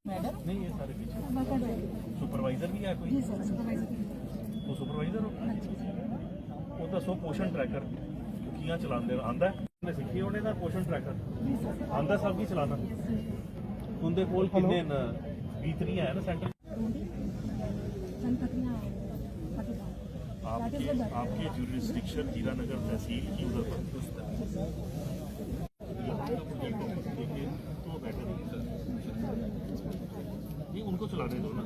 Madam नहीं ये सारे पीछे जी सुपरवाइजर भी है कोई सर सुपरवाइजर वो सुपरवाइजर हो वो दसो पोषण ट्रैकर कियां चलाते आंदा है सीखी होने का पोषण ट्रैकर आंदा सब की चलाना उनके कोल किन्ने B3 है ना सेंटर आपके ज्यूरिस्डिक्शन हीरानगर तहसील की उधर तो बेटर नहीं उनको चलाने दो ना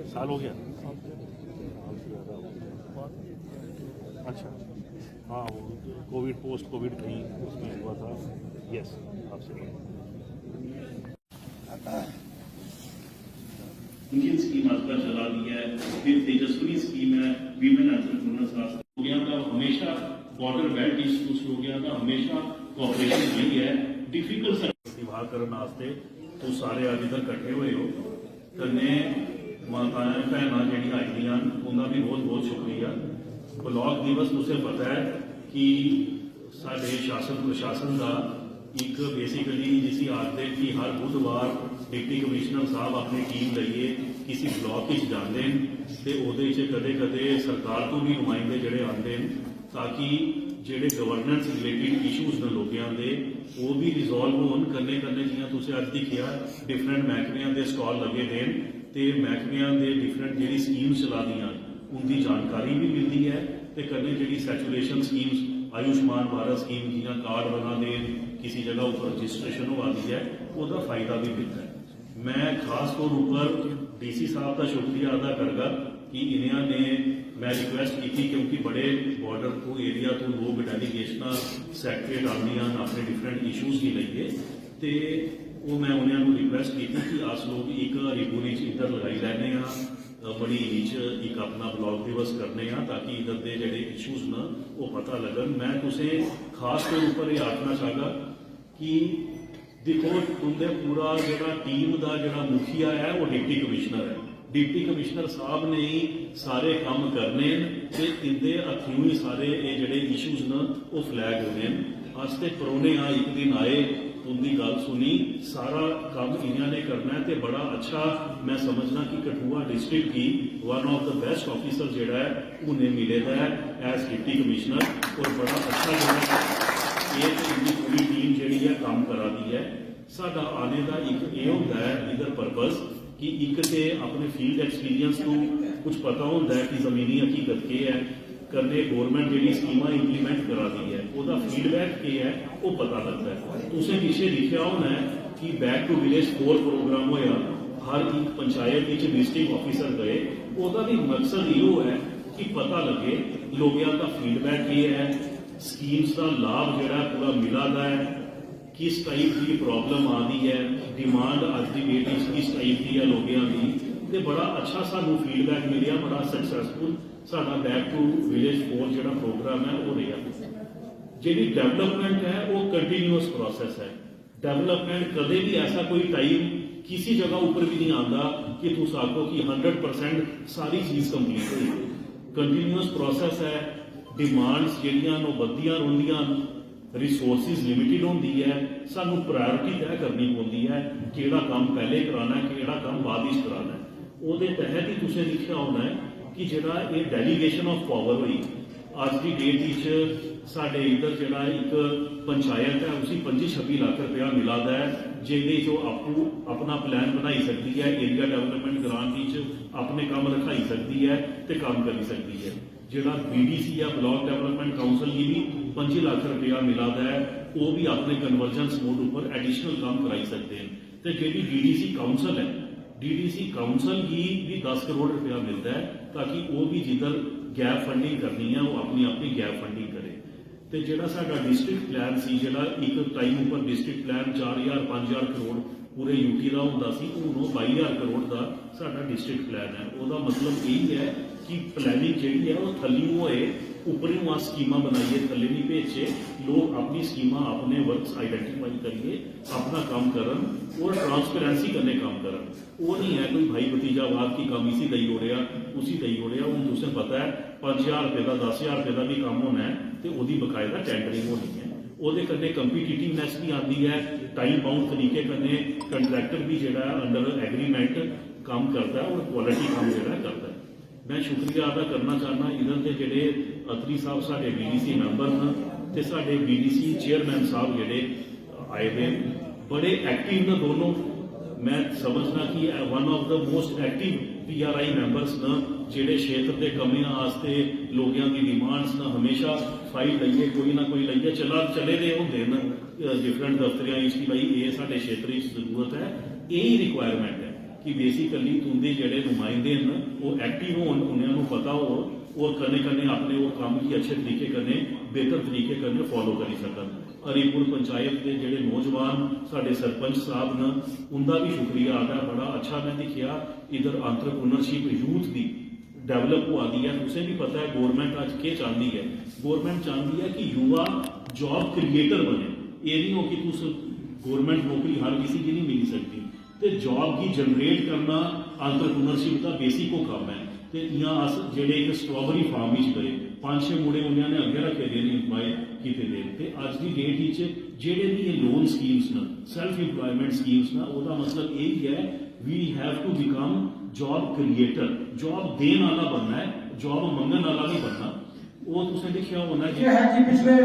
साल हो गया अच्छा हाँ वो कोविड पोस्ट कोविड थी उसमें हुआ था यस आपसे इंडियन स्कीम आजकल चला दी है फिर तेजस्विनी स्कीम है वीमेन एंटरप्रेन्योर्स हो गया था हमेशा बॉर्डर बेल्ट इश्यूज हो गया था हमेशा कोऑपरेशन रही है डिफिकल्ट विभाग करने वास्ते तो सारे अज इधर इकट्ठे हुए हो कन्ने माताएं भैन जी आई दी उनका भी बहुत बहुत शुक्रिया ब्लॉक दिवस तुझे पता है कि साढ़े शासन प्रशासन का एक बेसिकली जिसी आखते कि हर बुधवार डिप्टी कमिश्नर साहब अपनी टीम लइए किसी ब्लॉक जाते हैं तो वो कदे कदे सरकार तो भी नुमाइंदे जोड़े आते हैं ताकि जोड़े गवर्नेंस रिलेटिड इशूज ने लोगों के वो भी रिजोल्व हो कन्ने कन्ने जियां तुसीं अज दिखिया डिफरेंट महकमियां के स्टॉल लगे देन ते महकमियां के डिफरेंट जी स्कीम्स चला दियां उनकी जानकारी भी मिलती है तो कन्ने जी saturation schemes Ayushman Bharat scheme जियां कार्ड बना देन किसी जगह उपर रजिस्ट्रेशन हो आती है उसका फायदा भी मिलता है मैं खास तौर पर DC साहब का शुक्रिया अदा करगा कि इन्होंने मैं रिक्वेस्ट की थी क्योंकि बड़े बॉर्डर को एरिया तो लोग डेलीगेशन सैक्रेट आदि अपने डिफरेंट इशूज़ भी लइए तो वो मैं उन्होंने रिक्वेस्ट की थी कि अस लोग एक रिबून इधर लगाई लैने बड़ी नीच एक अपना ब्लॉक दिवस करने ताकि इधर के जोड़े इशूज़ न वो पता लगन मैं तुसें खास तौर पर यह आखना चाहगा कि देखो तुंदे पूरा जो टीम का जो मुखिया है वो डिप्टी कमिश्नर है डिप्टी कमिश्नर साहब ने ही सारे काम करने इनके हथों ही सारे ये जोड़े इशूज़ न वो फ्लैग होने अस तो परौने एक दिन आए उनकी गल सुनी सारा काम इन्होंने करना है तो बड़ा अच्छा मैं समझना कि कठुआ डिस्ट्रिक्ट की one of the best officer जोड़ा है उन्हें मिलेगा है एज डिप्टी कमिश्नर और बड़ा अच्छा जो ये पूरी टीम जी है काम करा दी है साडा आने का एक ये होता है इधर परपज़ कि एक तो अपने फील्ड एक्सपीरियंस को कुछ पता होता है कि जमीनी हकीकत के है करने गवर्नमेंट जी स्कीम इंप्लीमेंट करा दी है वह फीडबैक के है वो पता लगता है उसे पीछे लिखा होना है कि बैक टू विलेज 4 प्रोग्राम होया हर एक पंचायत डिस्ट्रिक्ट ऑफिसर गए वह भी मकसद यो है कि पता लगे लोगों का फीडबैक ये है स्कीम्स का लाभ जोड़ा पूरा मिला है किस टाइप की प्रॉब्लम आ रही है डिमांड अज की डेट किस टाइप की है लोगों की तो बड़ा अच्छा सानू फीडबैक मिले बड़ा सक्सैसफुल साडा बैक टू विलेज 4 जो प्रोग्राम है वो रहा जी डेवलपमेंट है वो कंटीन्यूअस प्रोसैस है डेवलपमेंट कदे भी ऐसा कोई टाइम किसी जगह ऊपर भी नहीं आता कि तुस आखो कि 100% सारी चीज़ कंप्लीट हुई कंटीन्यूअस प्रोसैस है डिमांड्स जड़ियां बदियां रहिंदियां रिसोर्सिस लिमिटेड होंदी है सानू प्रायोरिटी तय करनी पौंदी है किहड़ा काम पहले कराना है किहड़ा काम बाद विच कराना है उहदे तहत ही तुसें लिखिया होना है कि जिहड़ा ये डेलीगेशन ऑफ पावर हुई अज की डेट साडे इधर जिहड़ा एक पंचायत है उसी 25-26 लाख रुपया मिला है जिहदे चो आपू अपना प्लान बनाई सकती है एरिया डेवलपमेंट ग्रांट अपने काम रखाई सकती है तो काम करी सकती है जिहड़ा BDC या ब्लॉक डेवलपमेंट काउंसिल की भी 25 लाख रुपया मिला है वो भी अपने कन्वर्जेंस मोड पर एडिशनल काम कराई सकते हैं तो जी DDC काउंसिल है DDC काउंसिल की भी 10 करोड़ रुपया मिलता है ताकि वो भी जिधर गैप फंडिंग करनी है वो अपनी अपनी गैप फंडिंग करे तो जोड़ा साडा डिस्ट्रिक्ट प्लान सी जोड़ा एक टाइम पर डिस्ट्रिक्ट प्लान 4,000-5,000 करोड़ पूरे यूटी का होंदा सी हुण 22,000 करोड़ का साडा डिस्ट्रिक्ट प्लान है उसका मतलब यही है कि प्लैनिंग जी है वो थल्लियों होए उपरों आ स्कीमां बनाइए थल्ले नहीं भेजे लोग अपनी स्कीमां अपने वर्क्स आइडेंटिफाई करिए अपना काम करन और ट्रांसपेरेंसी करने काम करन वो नहीं है कोई भाई भतीजावाद की काम इसी दई ओढ़िया उसी दई ओढ़िया हूँ तुसें पता है 5,000 रुपये का 10,000 रुपये का भी काम होना है तो वही बकायदा टेंडरिंग होनी है ਉਹਦੇ ਕੰਨੇ ਕੰਪੀਟੀਟਿਵਨੈਸ भी आती है, टाइम बाउंड तरीके कन्ने कंट्रैक्टर भी जिहड़ा अंडर एग्रीमेंट काम करता है और क्वालिटी काम जिहड़ा करता है। मैं शुक्रिया अदा करना चाहना इधर के जिहड़े अत्री साहब साडे BDC मैंबर न ते साडे BDC चेयरमैन साहब जिहड़े आए हुए बड़े एक्टिव न दोनों। मैं समझना कि one of the most active PRI members न जिहड़े क्षेत्र के कमियां वास्ते लोगों की डिमांड्स न हमेशा फाइल लईए कोई ना कोई लईए चले दे होंदे न डिफरेंट दफ्तरियां कि भाई ये साडे क्षेत्र की जरूरत है। यही रिक्वायरमेंट है कि बेसिकली तुंदे जिहड़े नुमाइंदे न वो एक्टिव होन, उन्होंने पता हो और कन्ने कन्ने अपने वो काम की अच्छे तरीके कन्ने बेहतर तरीके कन्ने फॉलो करी सकन। हरिपुर पंचायत के जिहड़े नौजवान साडे सरपंच साहब न उनका भी शुक्रिया अदा। बड़ा अच्छा मैं देखिया इधर एंटरप्रेन्योरशिप यूथ की डेवलप हुआ दी है। उसे भी पता है गवर्नमेंट आज क्या चाहती है, गवर्नमेंट चाहती है कि युवा जॉब क्रिएटर बने। ये नहीं हो कि तुस गवर्नमेंट नौकरी हर किसी की नहीं मिल सकती, तो जॉब की जनरेट करना एंटरप्रेन्योरशिप का बेसिक वो काम है। तो यहाँ अस जेडे एक स्ट्रॉबेरी फार्म गए 5-6 मुंडे उन्होंने अगे रखे दे इंप्लॉय किए दे। तो अज की डेट जेडे भी ये लोन स्कीम्स न सैल्फ इंप्लॉयमेंट स्कीम्स न वो मतलब यही है we have to become job creator. Job देने वाला बनना है, जॉब मंगन वाला नहीं बनना। वो तुमने देखा होना ये है कि पिछले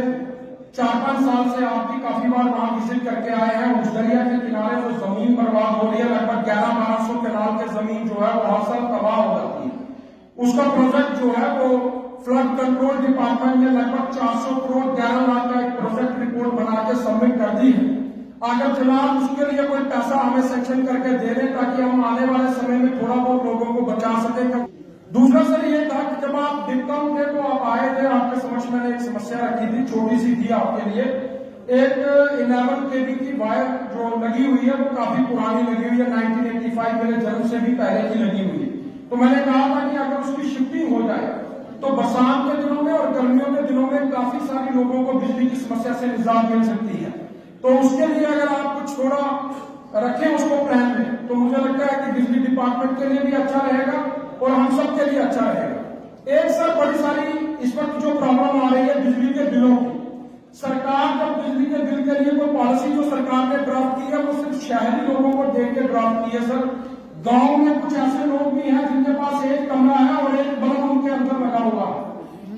4-5 साल से आप भी काफी बार वहां विजिट करके आए हैं। उस दरिया के किनारे जो जमीन बर्बाद हो रही है, लगभग 11-1200 कनाल के जमीन जो है वो हर साल तबाह हो जाती है। उसका प्रोजेक्ट जो है वो फ्लड कंट्रोल डिपार्टमेंट ने लगभग 400 करोड़ 11 लाख का एक प्रोजेक्ट रिपोर्ट बना के सबमिट कर दी है। अगर फिलहाल उसके लिए कोई पैसा हमें सेक्शन करके दे दें ताकि हम आने वाले समय में थोड़ा बहुत लोगों को बचा सकें। दूसरा सर ये था कि जब आप डिप्कॉम थे तो आप आए थे, आपके समक्ष मैंने एक समस्या रखी थी, छोटी सी थी आपके लिए। एक 11 kV की वायर जो लगी हुई है वो काफी पुरानी लगी हुई है, 1985 मेरे जन्म से भी पहले की लगी हुई है। तो मैंने कहा था कि अगर उसकी शिफ्टिंग हो जाए तो बरसात के दिनों में और गर्मियों के दिनों में काफी सारे लोगों को बिजली की समस्या से निजात मिल सकती है। तो उसके लिए अगर आप कुछ थोड़ा रखें उसको प्लान में, तो मुझे लगता है कि बिजली डिपार्टमेंट के लिए भी अच्छा रहेगा और हम सब के लिए अच्छा रहेगा। एक सर बड़ी सारी इस वक्त जो प्रॉब्लम आ रही है बिजली के बिलों की, सरकार जब बिजली के बिल के लिए कोई पॉलिसी जो सरकार ने ड्राफ्ट की है वो सिर्फ शहरी लोगों को देख के ड्राफ्ट की है। सर गांव में कुछ ऐसे लोग भी हैं जिनके पास एक कमरा है और एक बल्ब उनके अंदर लगा हुआ है,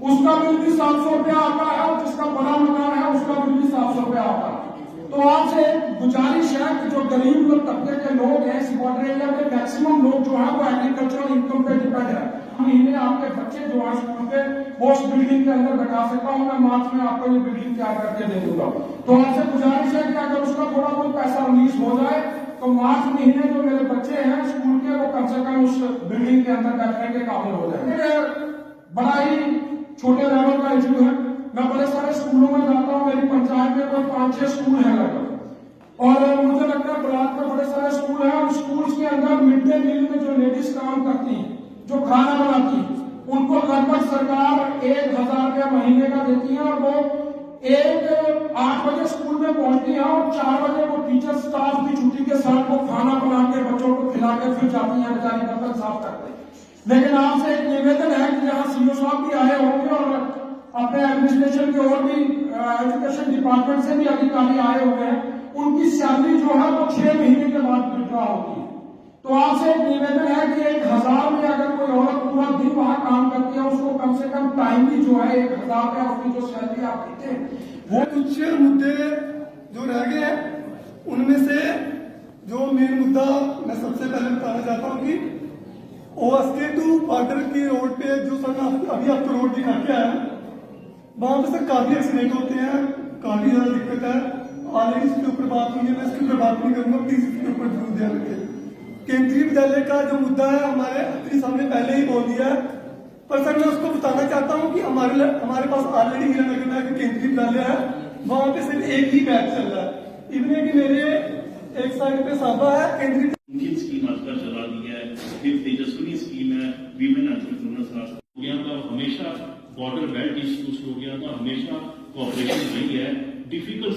उसका बिल भी 700 रुपया आता है और जिसका बड़ा मकान है उसका बिल भी 700 रुपया आता है। तो आपसे गुजारिश है कि जो गरीब तबके के लोग हैं इस बॉर्डर एरिया में मैक्सिमम लोग जो है वो एग्रीकल्चरल इनकम पे डिपेंड है। महीने आपके बच्चे जो है स्कूल के वो बिल्डिंग के अंदर बैठा सकता हूँ मैं, मार्च में आपको ये बिल्डिंग तैयार करके दे दूंगा। तो आपसे गुजारिश है कि अगर उसका थोड़ा बहुत पैसा रिलीज हो जाए तो मार्च महीने जो मेरे बच्चे हैं स्कूल के वो कम से कम उस बिल्डिंग के अंदर बैठने के काबिल हो जाए। बड़ा ही छोटे लेवल का इशू है। मैं बड़े सारे स्कूलों में जाता हूँ, मेरी पंचायत में कोई 5-6 स्कूल है लगभग, और मुझे लगता है ब्लॉक में बड़े सारे स्कूल हैं और स्कूल के अंदर मिड डे मील में जो लेडीज काम करती हैं, जो खाना बनाती हैं, उनको लगभग सरकार 1000 रुपया महीने का देती है और वो 8 बजे स्कूल में पहुंचती है और 4 बजे वो टीचर स्टाफ की छुट्टी के साथ वो खाना बना के बच्चों को खिला के फिर जाती है, बेचारी बर्तन साफ करते हैं। लेकिन आपसे एक निवेदन है कि यहाँ सीओ साहब भी आए होंगे और अपने एडमिनिस्ट्रेशन के और भी एजुकेशन डिपार्टमेंट से भी अधिकारी आए हुए हैं, उनकी सैलरी जो है वो 6 महीने के बाद विड्रॉ होती है। तो आपसे एक निवेदन है कि 1000 में अगर कोई औरत पूरा दिन वहां काम करती है उसको कम से कम टाइमली जो है 1000 रुपया उसकी जो सैलरी आप देते हैं वो कुछ मुद्दे जो रह गए हैं उनमें से जो मेन मुद्दा मैं सबसे पहले बताना चाहता हूँ कि OSK टू बॉर्डर की रोड पे जो सर अभी आपको रोड दिखा के आया वहां पे सर काफी एक्सीडेंट होते हैं, काफी ज्यादा दिक्कत है। ऑलरेडी इसके ऊपर बात हुई है, मैं इसके ऊपर बात नहीं करूंगा, प्लीज इसके ऊपर जरूर ध्यान रखें। केंद्रीय विद्यालय का जो मुद्दा है हमारे अत्री सामने पहले ही बोल दिया है, पर सर मैं उसको बताना चाहता हूँ कि हमारे पास ऑलरेडी हीरानगर में केंद्रीय विद्यालय है, वहां पे सिर्फ एक ही बैच चल रहा है। इवन कि मेरे एक साइड पे साबा है केंद्रीय इंडियन स्कीम आजकल चला दी है, फिर तेजस्विनी स्कीम है, वीमेन एंटरप्रेन्योर्स हो गया था, हमेशा बॉर्डर बेल्ट इश्यूज हो गया था, हमेशा कॉपरेशन रही है। डिफिकल्ट